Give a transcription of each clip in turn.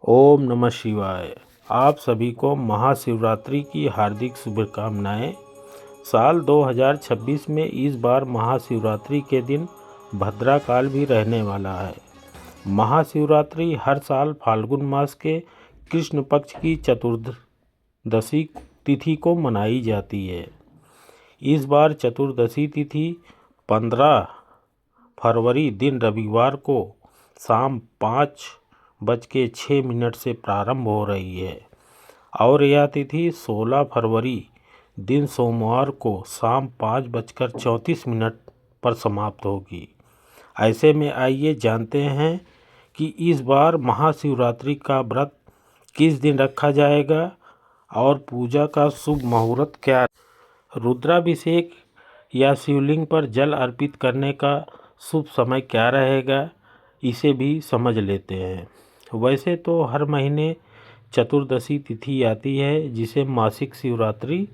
ओम नमः शिवाय। आप सभी को महाशिवरात्रि की हार्दिक शुभकामनाएं। साल 2026 में इस बार महाशिवरात्रि के दिन भद्राकाल भी रहने वाला है। महाशिवरात्रि हर साल फाल्गुन मास के कृष्ण पक्ष की चतुर्दशी तिथि को मनाई जाती है। इस बार चतुर्दशी तिथि 15 फरवरी दिन रविवार को शाम 5:06 से प्रारंभ हो रही है और यह तिथि 16 फरवरी दिन सोमवार को शाम 5:34 पर समाप्त होगी। ऐसे में आइए जानते हैं कि इस बार महाशिवरात्रि का व्रत किस दिन रखा जाएगा और पूजा का शुभ मुहूर्त क्या है। रुद्राभिषेक या शिवलिंग पर जल अर्पित करने का शुभ समय क्या रहेगा, इसे भी समझ लेते हैं। वैसे तो हर महीने चतुर्दशी तिथि आती है जिसे मासिक शिवरात्रि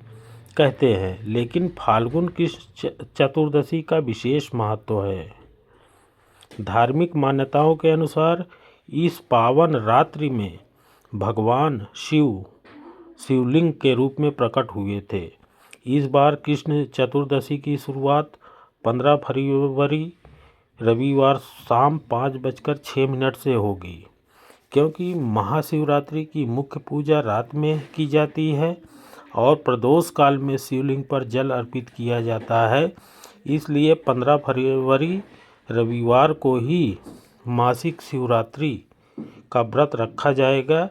कहते हैं, लेकिन फाल्गुन की चतुर्दशी का विशेष महत्व है। धार्मिक मान्यताओं के अनुसार इस पावन रात्रि में भगवान शिवलिंग के रूप में प्रकट हुए थे। इस बार कृष्ण चतुर्दशी की शुरुआत 15 फरवरी रविवार शाम 5:06 से होगी, क्योंकि महाशिवरात्रि की मुख्य पूजा रात में की जाती है और प्रदोष काल में शिवलिंग पर जल अर्पित किया जाता है। इसलिए 15 फरवरी रविवार को ही मासिक शिवरात्रि का व्रत रखा जाएगा,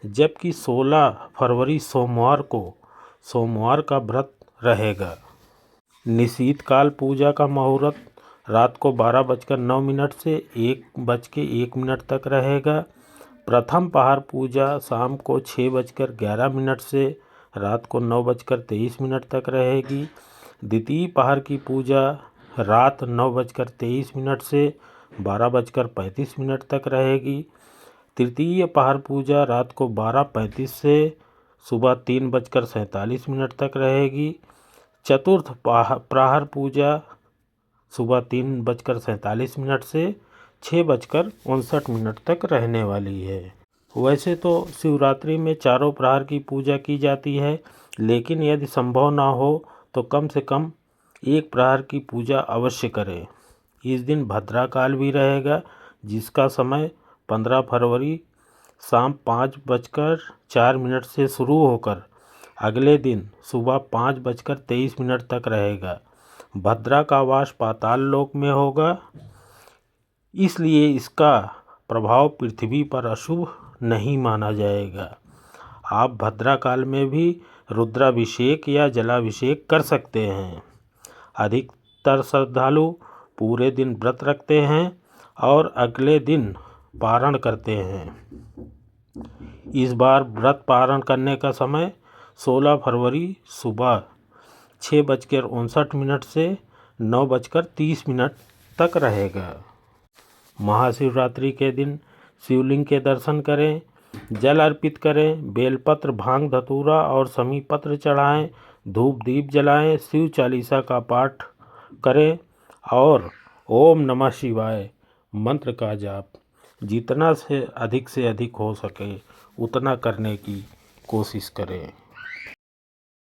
जबकि 16 फरवरी सोमवार का व्रत रहेगा। निशीत काल पूजा का मुहूर्त रात को 12:09 से 1:01 तक रहेगा। प्रथम पहर पूजा शाम को 6:11 से रात को 9:23 तक रहेगी। द्वितीय पहर की पूजा रात 9:23 से 12:35 तक रहेगी। तृतीय पहर पूजा रात को 12:35 से सुबह 3:47 तक रहेगी। चतुर्थ प्रहर पूजा सुबह 3:47 से 6:59 तक रहने वाली है। वैसे तो शिवरात्रि में चारों प्रहर की पूजा की जाती है, लेकिन यदि संभव ना हो तो कम से कम एक प्रहर की पूजा अवश्य करें। इस दिन भद्राकाल भी रहेगा, जिसका समय 15 फरवरी शाम 5:04 से शुरू होकर अगले दिन सुबह 5:23 तक रहेगा। भद्रा का वास पाताल लोक में होगा, इसलिए इसका प्रभाव पृथ्वी पर अशुभ नहीं माना जाएगा। आप भद्राकाल में भी रुद्राभिषेक या जलाभिषेक कर सकते हैं। अधिकतर श्रद्धालु पूरे दिन व्रत रखते हैं और अगले दिन पारण करते हैं। इस बार व्रत पारण करने का समय 16 फरवरी सुबह 6:59 से 9:30 तक रहेगा। महाशिवरात्रि के दिन शिवलिंग के दर्शन करें, जल अर्पित करें, बेलपत्र, भांग, धतूरा और समी पत्र चढ़ाएं, धूप दीप जलाएं, शिव चालीसा का पाठ करें और ओम नमः शिवाय मंत्र का जाप जितना से अधिक हो सके उतना करने की कोशिश करें।